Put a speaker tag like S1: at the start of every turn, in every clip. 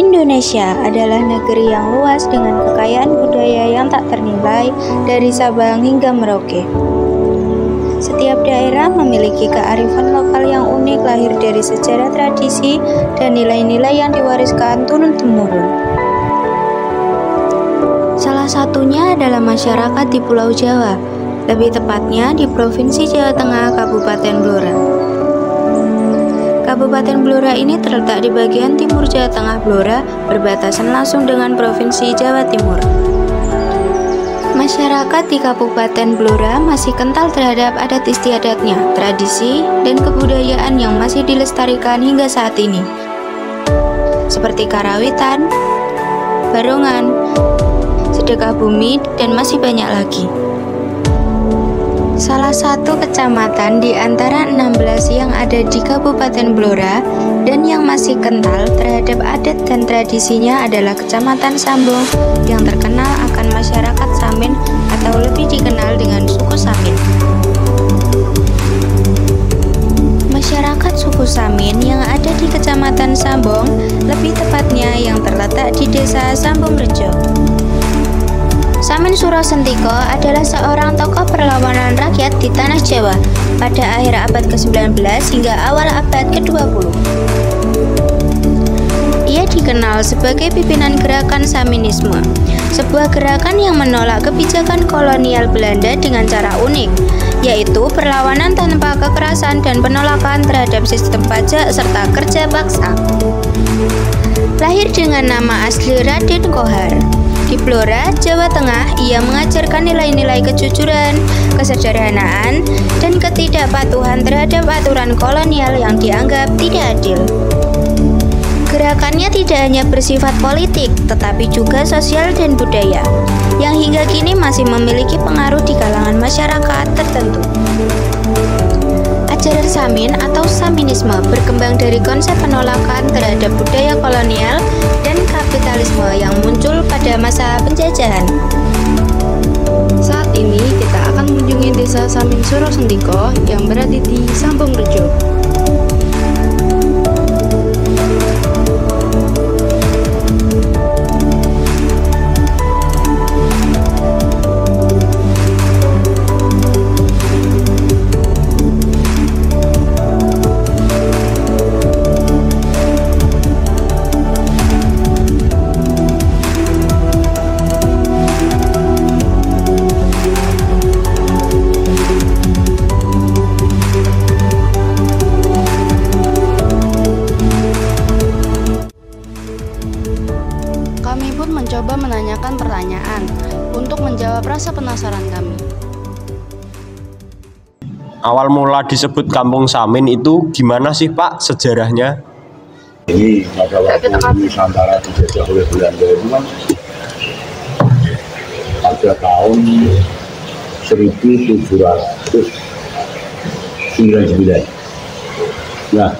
S1: Indonesia adalah negeri yang luas dengan kekayaan budaya yang tak ternilai dari Sabang hingga Merauke. Setiap daerah memiliki kearifan lokal yang unik lahir dari sejarah tradisi dan nilai-nilai yang diwariskan turun-temurun. Salah satunya adalah masyarakat di Pulau Jawa, lebih tepatnya di Provinsi Jawa Tengah, Kabupaten Blora. Kabupaten Blora ini terletak di bagian timur Jawa Tengah Blora, berbatasan langsung dengan Provinsi Jawa Timur. Masyarakat di Kabupaten Blora masih kental terhadap adat istiadatnya, tradisi, dan kebudayaan yang masih dilestarikan hingga saat ini, seperti karawitan, barongan, sedekah bumi, dan masih banyak lagi. Salah satu kecamatan di antara 16 yang ada di Kabupaten Blora dan yang masih kental terhadap adat dan tradisinya adalah Kecamatan Sambong yang terkenal akan masyarakat Samin atau lebih dikenal dengan suku Samin. Masyarakat suku Samin yang ada di Kecamatan Sambong, lebih tepatnya yang terletak di Desa Sambong Rejo. Samin Suro Sentiko adalah seorang tokoh perlawanan rakyat di tanah Jawa pada akhir abad ke-19 hingga awal abad ke-20. Ia dikenal sebagai pimpinan gerakan Saminisme, sebuah gerakan yang menolak kebijakan kolonial Belanda dengan cara unik, yaitu perlawanan tanpa kekerasan dan penolakan terhadap sistem pajak serta kerja paksa. Lahir dengan nama asli Raden Kohar. Di Blora, Jawa Tengah, ia mengajarkan nilai-nilai kejujuran, kesederhanaan, dan ketidakpatuhan terhadap aturan kolonial yang dianggap tidak adil. Gerakannya tidak hanya bersifat politik, tetapi juga sosial dan budaya, yang hingga kini masih memiliki pengaruh di kalangan masyarakat tertentu. Ajaran Samin atau Saminisme berkembang dari konsep penolakan terhadap budaya kolonial dan kapitalisme yang muncul pada masa penjajahan.
S2: Saat ini kita akan mengunjungi Desa Samin Suro Sentiko yang berada di Sambong Rejo. Kami pun mencoba menanyakan pertanyaan untuk menjawab rasa penasaran kami.
S3: Awal mula disebut Kampung Samin itu gimana sih Pak sejarahnya?
S4: Ini pada waktu Nusantara dijajah oleh Belanda itu kan pada tahun 1799. Nah,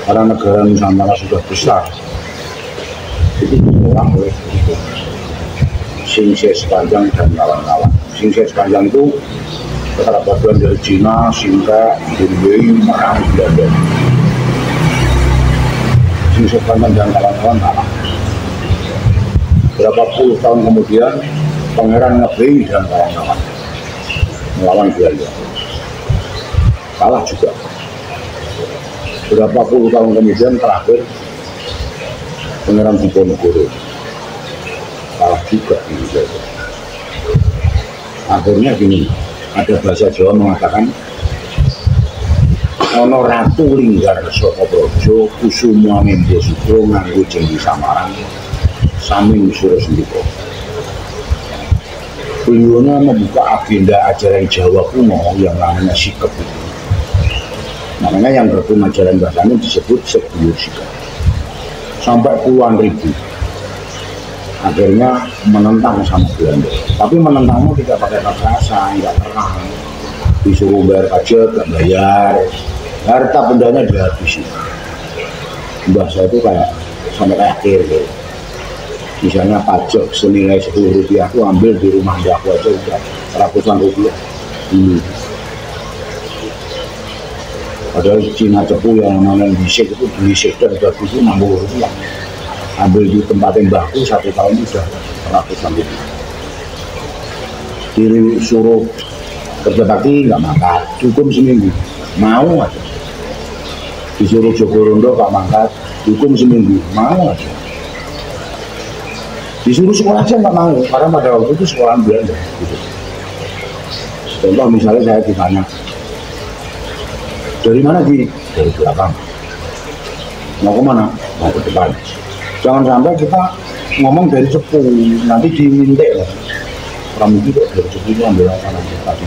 S4: karena negara Nusantara sudah besar, itu diserang oleh Singse Sepanjang dan kawan-kawan. Singse Sepanjang itu keterabatan dari Cina, Singka, Bunwei, Merang, Belanda. Singse Sepanjang dan kawan-kawan kalah. Berapa puluh tahun kemudian, Pangeran Ngebei dan kawan-kawan melawan Belanda. Kalah juga. Berapa puluh tahun kemudian terakhir, Pangeran Diponegoro kalah juga di Belanda. Akhirnya gini, ada bahasa Jawa mengatakan ono ratu linggar saka Brojo kusuma nembo sudro nganggo jenggi samaran Samin Suro Sentiko. Beliau membuka agenda ajaran Jawa kuno yang namanya sikep. Namanya yang berbunyi ajaran bahasanya disebut Sebuyur Sikep. Sampai puluhan ribu. Akhirnya menentang sama Belanda. Tapi menentangnya tidak pakai kekerasan, tidak terang. Disuruh bayar pajak, tidak bayar. Harta bendanya dihabisi. Bahasa itu kayak sampai kayak akhir gitu. Misalnya pajak senilai 10 rupiah itu ambil di rumah aku aja udah ratusan rupiah. Padahal Cina cepu yang namanya bisik itu beli sedan bagus itu 60 rupiah. ambil di tempat mbahku 1 tahun itu sudah ratusan ribu. Diri suruh kerja bakti nggak mangkat, hukum seminggu, mau aja. Disuruh Jogorondo nggak mangkat, hukum seminggu, mau aja. Disuruh sekolah aja nggak mau, karena pada waktu itu sekolah Belanda. Gitu. Contoh misalnya saya ditanya, dari mana Ji? Dari belakang. Mau kemana? Mau ke depan. Jangan sampai kita ngomong dari sepuh, nanti diminta lah. Orang itu dari sepuh itu ambil apa nanti tadi.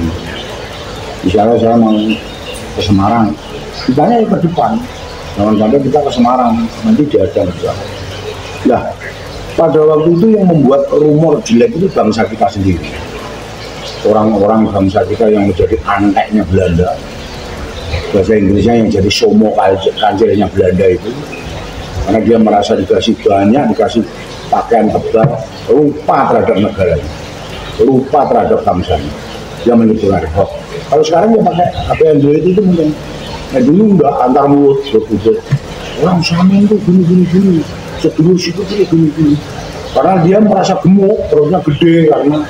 S4: Misalnya saya mau ke Semarang, ditanya ke depan. Jangan sampai kita ke Semarang, nanti diadang juga. Nah, pada waktu itu yang membuat rumor jelek itu bangsa kita sendiri. Orang-orang bangsa kita yang menjadi anteknya Belanda, bahasa Inggrisnya yang jadi somo kanjelnya Belanda itu, karena dia merasa dikasih banyak, dikasih pakaian tebal, lupa terhadap negaranya, lupa terhadap bangsanya. Dia menyebutkan hoax. Kalau sekarang ya pakai apa yang duit itu mungkin. Nah dulu enggak antar mulut berbeda. Orang Samin itu gini, sedulur situ gini. Karena dia merasa gemuk, perutnya gede karena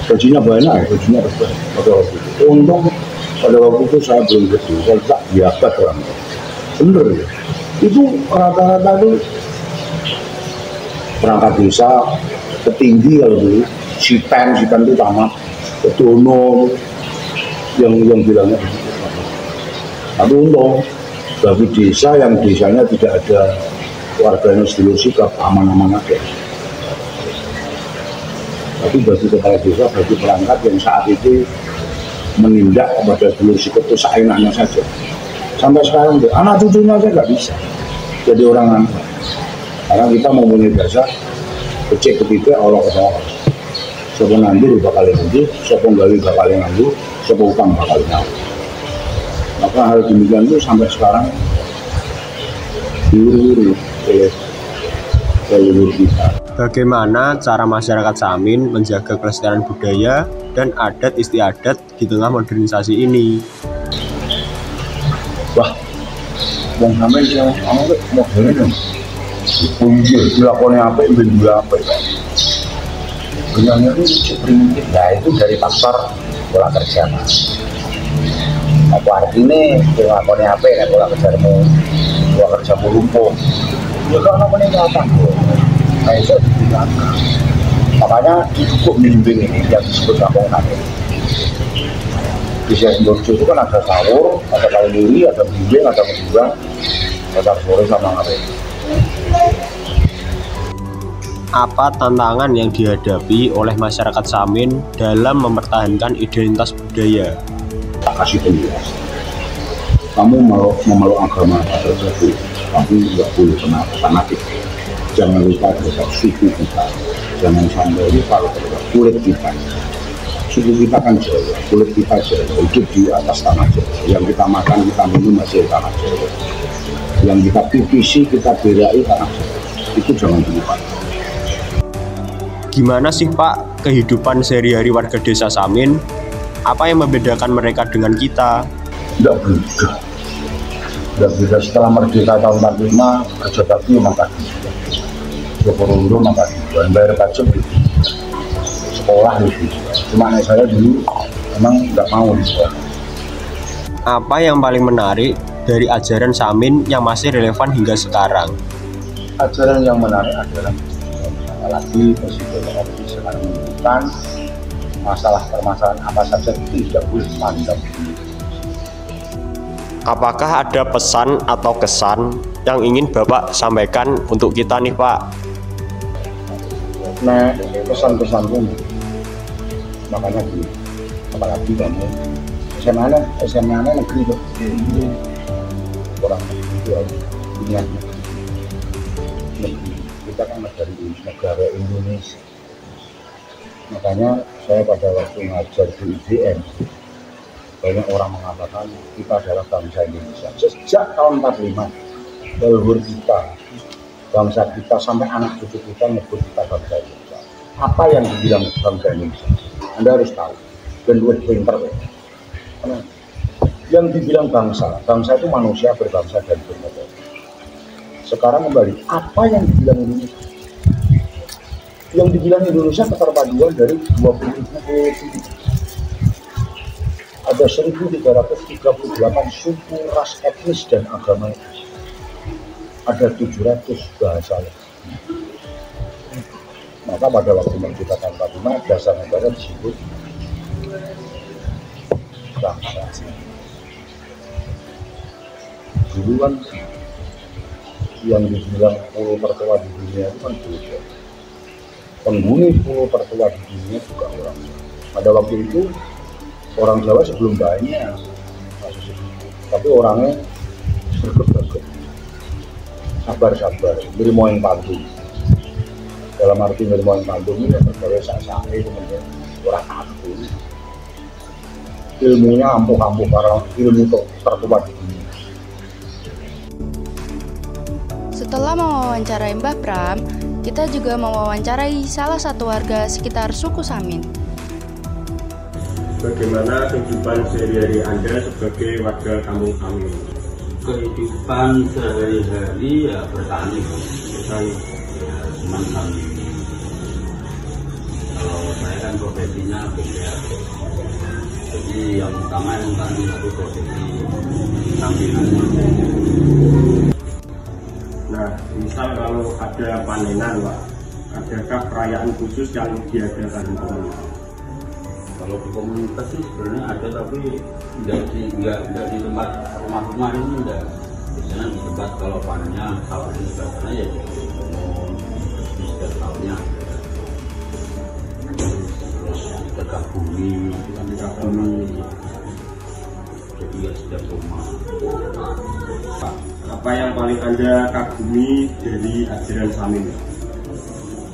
S4: gajinya banyak, gajinya besar. Pada waktu itu, untung pada waktu itu saya belum gede, saya tak biasa orang. Bener ya. Itu rata-rata itu perangkat desa petinggi kalau dulu, Sitan itu tamat, Kedono yang bilangnya begitu. Tapi untung bagi desa yang desanya tidak ada warganya sedulur sikap, aman-aman aja. Tapi bagi kepala desa, bagi perangkat yang saat itu menindak kepada sedulur sikap itu seenaknya saja. Sampai sekarang anak cucunya aja nggak bisa jadi orang aneh. Karena kita mempunyai bahasa kecil ketiga Allah ketolong. Siapa nanti bakal nanti, siapa gali bakal nganggu, siapa utang bakal nyawa. Maka hal demikian itu sampai sekarang diurus oleh leluhur kita.
S3: Bagaimana cara masyarakat Samin menjaga kelestarian budaya dan adat istiadat di tengah modernisasi ini?
S4: Wah, wong Samin yang anggap modern punjul dilakoni apa itu apa ya? Benarnya itu primitif ya, itu dari faktor pola kerja mas. Apa artinya dilakoni apa ya pola kerjamu lumpuh? Ya kalau namanya apa? Nah itu digunakan. Makanya cukup bimbing ini yang disebut kampung Samin. Di Sidoarjo itu kan ada sawur, ada kali duri, ada bimbing, ada menjual, ada sore sama ngapain.
S3: Apa tantangan yang dihadapi oleh masyarakat Samin dalam mempertahankan identitas budaya?
S4: Tak kasih penjelasan. Kamu memeluk agama tertentu, tapi nggak boleh fanatik. Jangan lupa terhadap suku kita. Jangan sampai lupa terhadap kulit kita. Suku kita kan Jawa, kulit kita Jawa, hidup di atas tanah Jawa. Yang kita makan, kita minum masih tanah Jawa. Yang kita pipisi, kita berai tanah Jawa. Itu jangan lupa.
S3: Gimana sih Pak kehidupan sehari-hari warga desa Samin? Apa yang membedakan mereka dengan kita?
S4: Tidak beda. Tidak beda. Setelah merdeka tahun 45, kerja bakti maka Jogorondo maka bayar pajak gitu. Sekolah gitu. Cuma saya dulu memang nggak mau di sekolah.
S3: Apa yang paling menarik dari ajaran Samin yang masih relevan hingga sekarang?
S4: Ajaran yang menarik adalah lagi presiden RI sekarang menunjukkan masalah-permasalahan apa saja itu tidak boleh pandang.
S3: Apakah ada pesan atau kesan yang ingin Bapak sampaikan untuk kita nih Pak?
S4: Nah, pesan-pesan pun makanya di apalagi kamu SMA negeri loh, orang itu punya negeri. Kita kan negara Indonesia. Makanya saya pada waktu ngajar di IDN banyak orang mengatakan kita adalah bangsa Indonesia. Sejak tahun 45 leluhur kita, bangsa kita sampai anak cucu kita nyebut kita bangsa Indonesia. Apa yang dibilang bangsa Indonesia? Anda harus tahu. Dan duit pinter ya. Yang dibilang bangsa itu manusia berbangsa dan bernegara. Sekarang kembali, apa yang dibilang Indonesia? Yang dibilang Indonesia keterpaduan dari 20.000 pulau. Ada 1.338 suku, ras, etnis, dan agama. Ada 700 bahasa. Maka pada waktu menciptakan Papua, dasar negara disebut bangsa. Dulu kan yang dibilang pulau tertua di dunia itu kan beda. Penghuni pulau tertua di dunia juga orang. Pada waktu itu orang Jawa sebelum banyak, tapi orangnya bergerak, sabar-sabar, nerimo yang pandu. Dalam arti nerimo yang pandu ini berbagai sasana itu menjadi orang aku. Ilmunya ampuh-ampuh karena ilmu tertua di dunia.
S2: Setelah mewawancarai Mbah Pram, kita juga mewawancarai salah satu warga sekitar suku Samin.
S3: Bagaimana kehidupan sehari-hari Anda sebagai warga kampung Samin?
S5: Kehidupan sehari-hari ya bertani. Ya, cuman kan kalau saya kan profesinya beda. Jadi yang utama yang tani itu profesi sampingan.
S3: Nah, misal kalau ada panenan, Pak, adakah perayaan khusus yang diadakan di komunitas?
S5: Kalau di komunitas sih sebenarnya ada, tapi tidak di tempat rumah-rumah ini enggak. Biasanya di tempat kalau panennya sawah ini biasanya ya di kebun, di setiap tahunnya. Terus dekat bumi, jadi ya setiap rumah.
S3: Apa yang paling Anda kagumi dari ajaran Samin?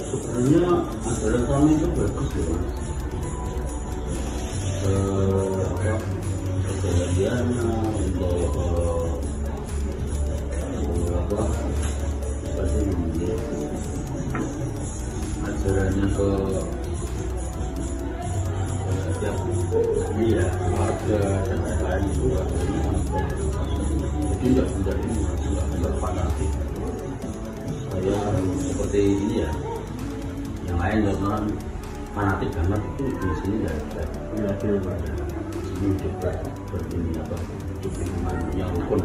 S5: Sebenarnya ajaran Samin itu bagus ya. Kejadiannya untuk ajarannya ke setiap ya warga dan lain-lain itu jadi tidak fanatik. Saya seperti ini ya, yang lain orang fanatik banget itu di sini nggak ada. Ini juga berdiri apa dukungan yang rukun,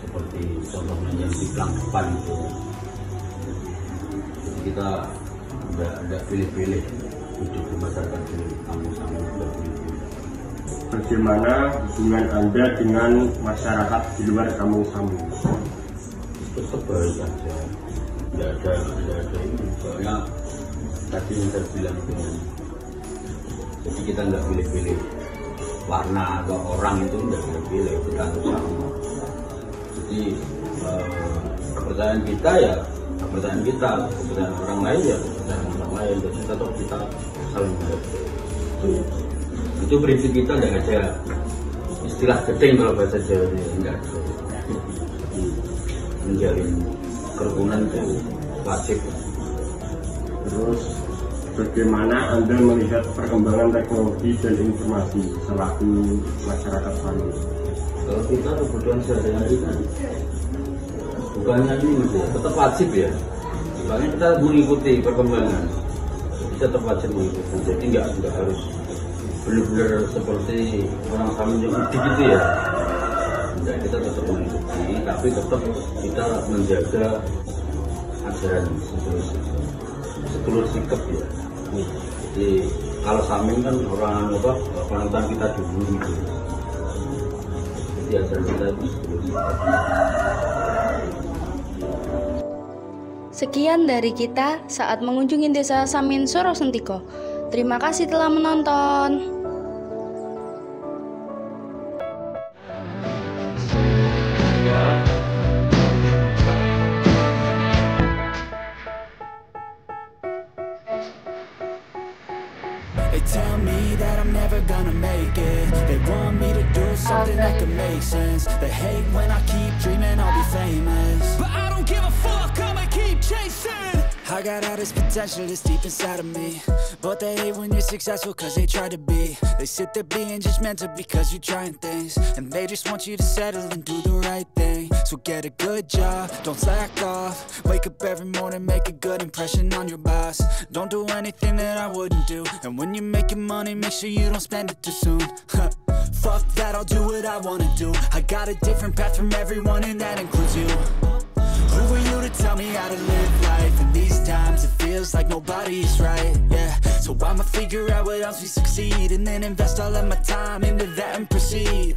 S5: seperti contohnya yang di depan itu. Jadi kita nggak pilih-pilih hidup di masyarakat ini, kamu-kamu nggak pilih-pilih.
S3: Bagaimana hubungan Anda dengan masyarakat di luar kampung Samin?
S5: Tetap baik aja, nggak ada ini. Soalnya tadi yang saya bilang itu, jadi kita nggak pilih-pilih warna atau orang, itu nggak pilih-pilih, kita harus sama. Jadi kepercayaan kita ya kepercayaan kita, kepercayaan orang lain ya kepercayaan orang lain. Jadi tetap kita saling menghargai. Itu prinsip kita, nggak ada istilah gedeng kalau bahasa Jawa ini, nggak ada. Jadi menjalin kerukunan itu wajib.
S3: Terus bagaimana Anda melihat perkembangan teknologi dan informasi selaku masyarakat Samin?
S5: Kalau kita kebutuhan sehari-hari kan bukannya ini mas ya, tetap wajib ya. Makanya kita mengikuti perkembangan, kita tetap wajib mengikuti. Jadi nggak harus benar-benar seperti orang Samin yang gitu ya. Enggak, kita tetap mengikuti, tapi tetap kita menjaga ajaran sedulur sikap ya. Jadi kalau Samin kan orang apa panutan kita dulu gitu. Jadi ajaran kita itu sedulur sikap.
S2: Sekian dari kita saat mengunjungi Desa Samin Sorosentiko. Terima kasih telah menonton.
S6: They tell me that I'm never gonna make it. They want me to do something that could make sense. They hate when I keep dreaming I'll be famous, but I don't give a fuck, I'ma keep chasing. I got all this potential that's deep inside of me, but they hate when you're successful cause they try to be. They sit there being judgmental because you're trying things, and they just want you to settle and do the right thing. So get a good job, don't slack off. Wake up every morning, make a good impression on your boss. Don't do anything that I wouldn't do. And when you're making money, make sure you don't spend it too soon. Fuck that, I'll do what I wanna do. I got a different path from everyone, and that includes you. Who are you to tell me how to live life? In these times it feels like nobody's right, yeah. So I'ma figure out what else we succeed, and then invest all of my time into that and proceed.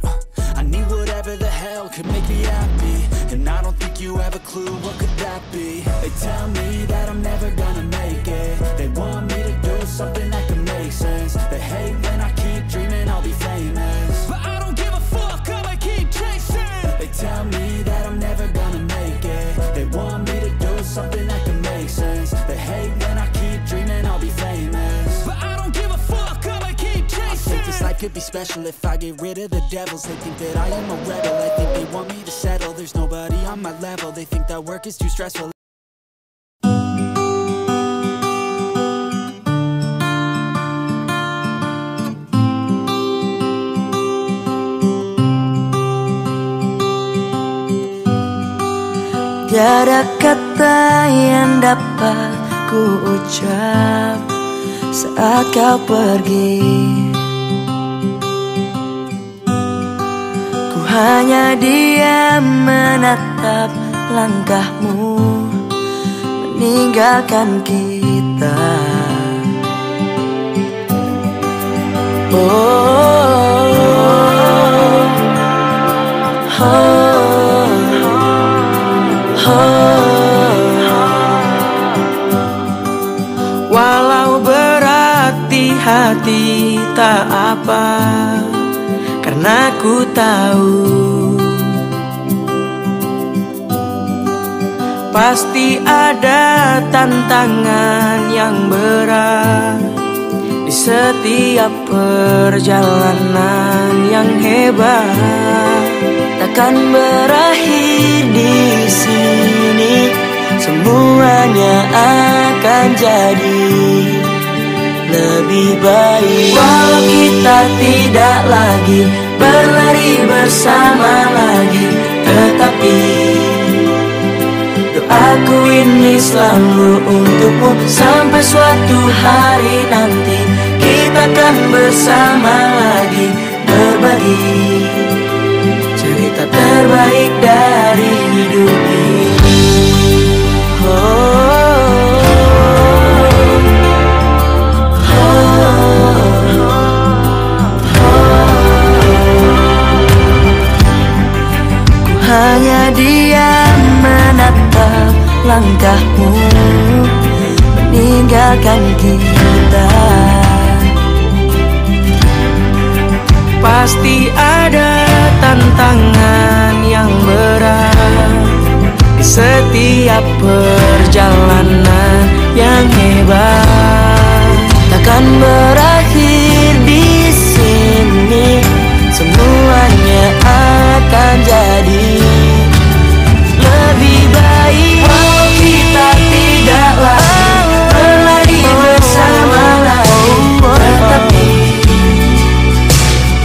S6: I need whatever the hell could make me happy, and I don't think you have a clue what could that be. They tell me that I'm never gonna make it. They want me to do something that can make sense. They hate when I keep dreaming I'll be famous, but I don't give a fuck, I'ma keep chasing. They tell me that I'm never gonna make it. They want me to do something that can make sense. They hate when I keep dreaming I'll be famous, but I don't give a fuck, I'ma keep chasing. I think this life could be special if I get rid of the devils. They think that I am a rebel, I think they want me to settle. There's nobody on my level, they think that work is too stressful.
S7: Tiada kata yang dapat ku ucap saat kau pergi. Ku hanya diam menatap langkahmu meninggalkan kita. Walau berat di hati tak apa, karena ku tahu pasti ada tantangan yang berat di setiap perjalanan yang hebat. Takkan berakhir di sini, semuanya akan jadi lebih baik. Walau kita tidak lagi berlari bersama lagi, tetapi doaku ini selalu untukmu. Sampai suatu hari nanti kita akan bersama lagi, berbagi cerita terbaik dari hidup ini. Ku hanya diam menatap langkahmu meninggalkan kita. Pasti ada tantangan yang berat di setiap perjalanan yang hebat. Takkan berakhir di sini, semuanya akan jadi lebih baik. Walau kita tidak lagi berlari bersama lagi, tetapi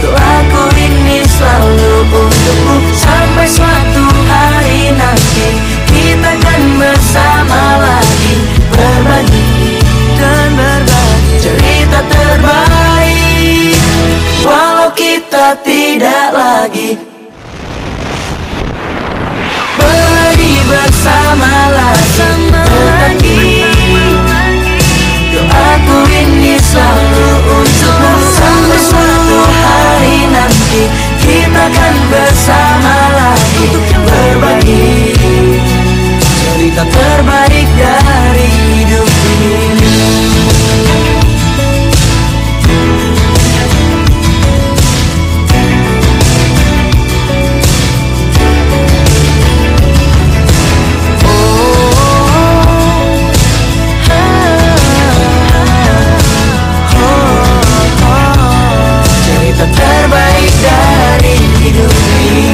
S7: doaku ini selalu untukmu. Sampai suatu hari nanti kita akan bersama lagi, berbagi dan berbagi cerita terbaik. Walau kita tidak lagi berlari bersama lagi, tetapi doaku ini selalu untukmu. Sampai suatu hari nanti kita akan bersama lagi, berbagi cerita terbaik dari hidup ini. Cerita terbaik dari hidup ini.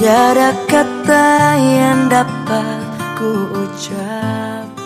S7: Tiada kata yang dapat ku ucap.